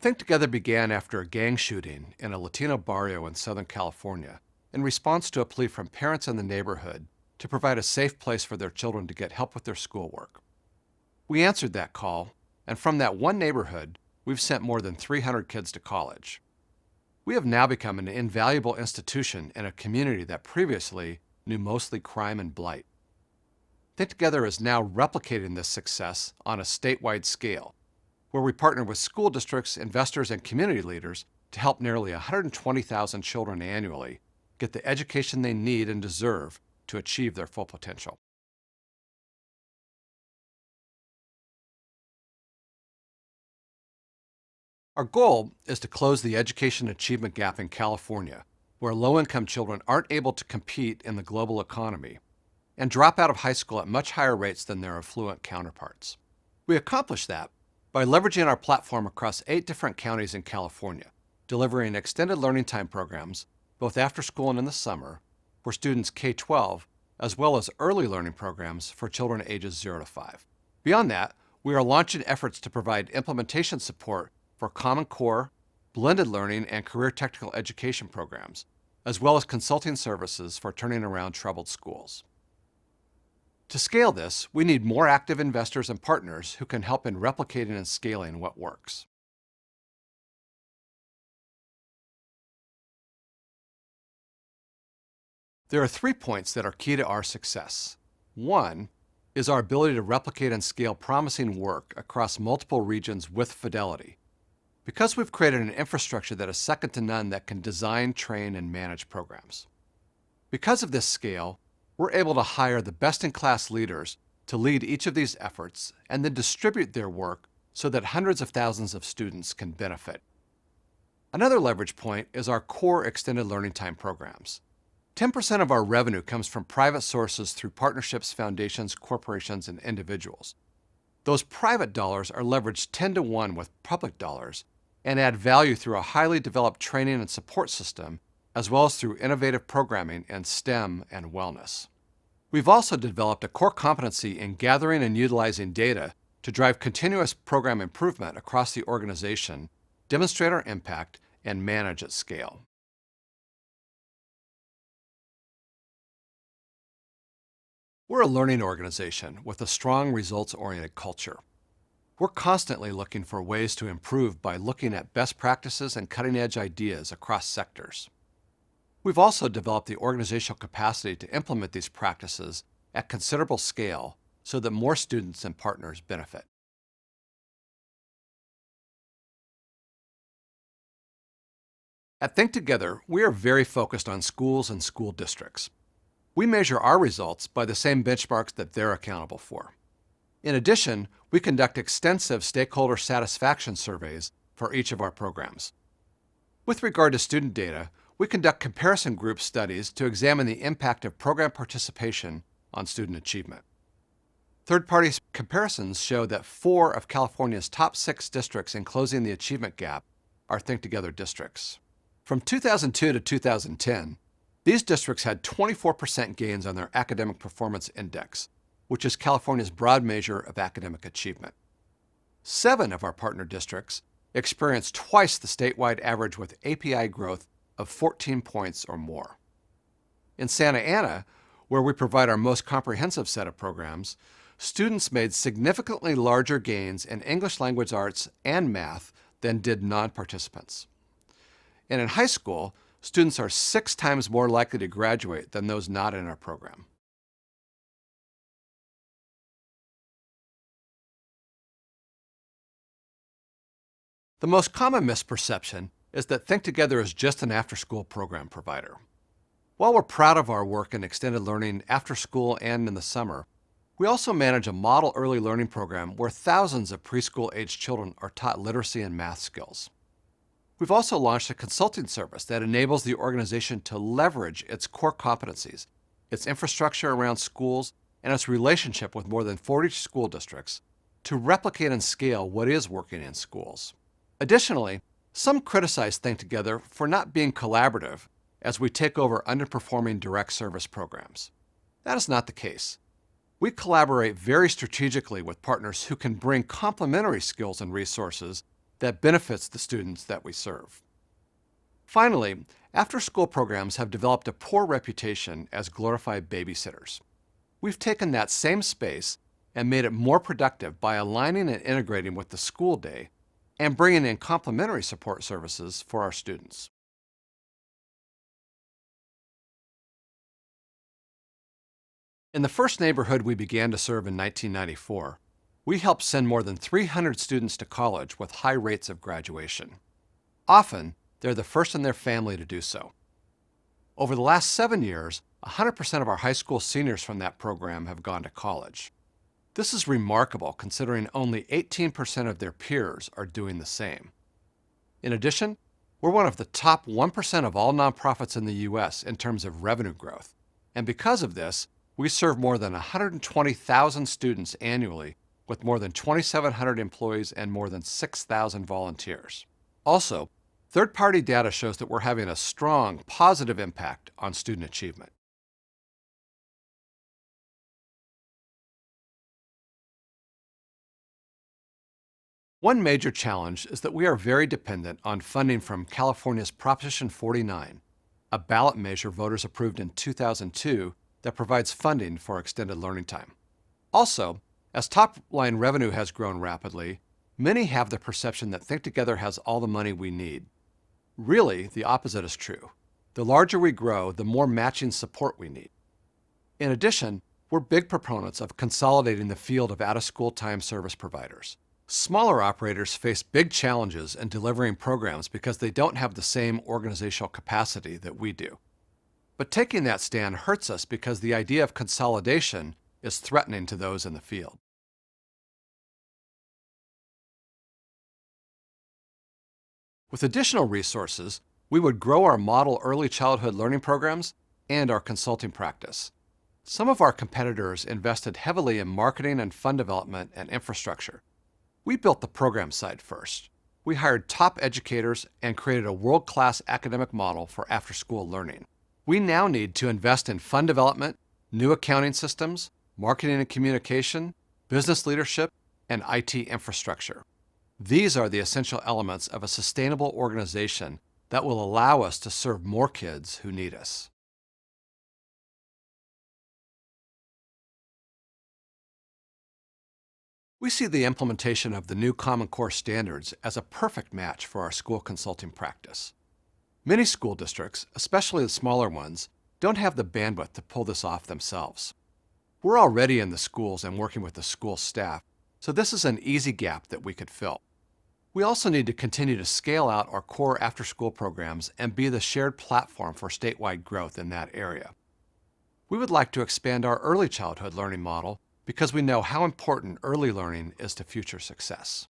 Think Together began after a gang shooting in a Latino barrio in Southern California in response to a plea from parents in the neighborhood to provide a safe place for their children to get help with their schoolwork. We answered that call, and from that one neighborhood, we've sent more than 300 kids to college. We have now become an invaluable institution in a community that previously knew mostly crime and blight. Think Together is now replicating this success on a statewide scale, where we partner with school districts, investors, and community leaders to help nearly 120,000 children annually get the education they need and deserve to achieve their full potential. Our goal is to close the education achievement gap in California, where low-income children aren't able to compete in the global economy and drop out of high school at much higher rates than their affluent counterparts. We accomplish that by leveraging our platform across 8 different counties in California, delivering extended learning time programs, both after school and in the summer, for students K-12, as well as early learning programs for children ages 0 to 5. Beyond that, we are launching efforts to provide implementation support for Common Core, blended learning, and career technical education programs, as well as consulting services for turning around troubled schools. To scale this, we need more active investors and partners who can help in replicating and scaling what works. There are 3 points that are key to our success. One is our ability to replicate and scale promising work across multiple regions with fidelity, because we've created an infrastructure that is second to none that can design, train, and manage programs. Because of this scale, we're able to hire the best-in-class leaders to lead each of these efforts and then distribute their work so that hundreds of thousands of students can benefit. Another leverage point is our core extended learning time programs. 10% of our revenue comes from private sources through partnerships, foundations, corporations, and individuals. Those private dollars are leveraged 10 to 1 with public dollars and add value through a highly developed training and support system, as well as through innovative programming in STEM and wellness. We've also developed a core competency in gathering and utilizing data to drive continuous program improvement across the organization, demonstrate our impact, and manage at scale. We're a learning organization with a strong results-oriented culture. We're constantly looking for ways to improve by looking at best practices and cutting-edge ideas across sectors. We've also developed the organizational capacity to implement these practices at considerable scale so that more students and partners benefit. At Think Together, we are very focused on schools and school districts. We measure our results by the same benchmarks that they're accountable for. In addition, we conduct extensive stakeholder satisfaction surveys for each of our programs. With regard to student data, we conduct comparison group studies to examine the impact of program participation on student achievement. Third-party comparisons show that 4 of California's top 6 districts in closing the achievement gap are Think Together districts. From 2002 to 2010, these districts had 24% gains on their Academic Performance Index, which is California's broad measure of academic achievement. 7 of our partner districts experienced twice the statewide average with API growth of 14 points or more. In Santa Ana, where we provide our most comprehensive set of programs, students made significantly larger gains in English language arts and math than did non-participants. And in high school, students are 6 times more likely to graduate than those not in our program. The most common misperception is that Think Together is just an after-school program provider. While we're proud of our work in extended learning after school and in the summer, we also manage a model early learning program where thousands of preschool-aged children are taught literacy and math skills. We've also launched a consulting service that enables the organization to leverage its core competencies, its infrastructure around schools, and its relationship with more than 40 school districts to replicate and scale what is working in schools. Additionally, some criticize Think Together for not being collaborative as we take over underperforming direct service programs. That is not the case. We collaborate very strategically with partners who can bring complementary skills and resources that benefits the students that we serve. Finally, after-school programs have developed a poor reputation as glorified babysitters. We've taken that same space and made it more productive by aligning and integrating with the school day and bringing in complementary support services for our students. In the first neighborhood we began to serve in 1994, we helped send more than 300 students to college with high rates of graduation. Often, they're the first in their family to do so. Over the last 7 years, 100% of our high school seniors from that program have gone to college. This is remarkable considering only 18% of their peers are doing the same. In addition, we're one of the top 1% of all nonprofits in the U.S. in terms of revenue growth. And because of this, we serve more than 120,000 students annually with more than 2,700 employees and more than 6,000 volunteers. Also, third-party data shows that we're having a strong, positive impact on student achievement. One major challenge is that we are very dependent on funding from California's Proposition 49, a ballot measure voters approved in 2002 that provides funding for extended learning time. Also, as top-line revenue has grown rapidly, many have the perception that Think Together has all the money we need. Really, the opposite is true. The larger we grow, the more matching support we need. In addition, we're big proponents of consolidating the field of out-of-school time service providers. Smaller operators face big challenges in delivering programs because they don't have the same organizational capacity that we do. But taking that stand hurts us because the idea of consolidation is threatening to those in the field. With additional resources, we would grow our model early childhood learning programs and our consulting practice. Some of our competitors invested heavily in marketing and fund development and infrastructure. We built the program side first. We hired top educators and created a world-class academic model for after-school learning. We now need to invest in fund development, new accounting systems, marketing and communication, business leadership, and IT infrastructure. These are the essential elements of a sustainable organization that will allow us to serve more kids who need us. We see the implementation of the new Common Core standards as a perfect match for our school consulting practice. Many school districts, especially the smaller ones, don't have the bandwidth to pull this off themselves. We're already in the schools and working with the school staff, so this is an easy gap that we could fill. We also need to continue to scale out our core after-school programs and be the shared platform for statewide growth in that area. We would like to expand our early childhood learning model because we know how important early learning is to future success.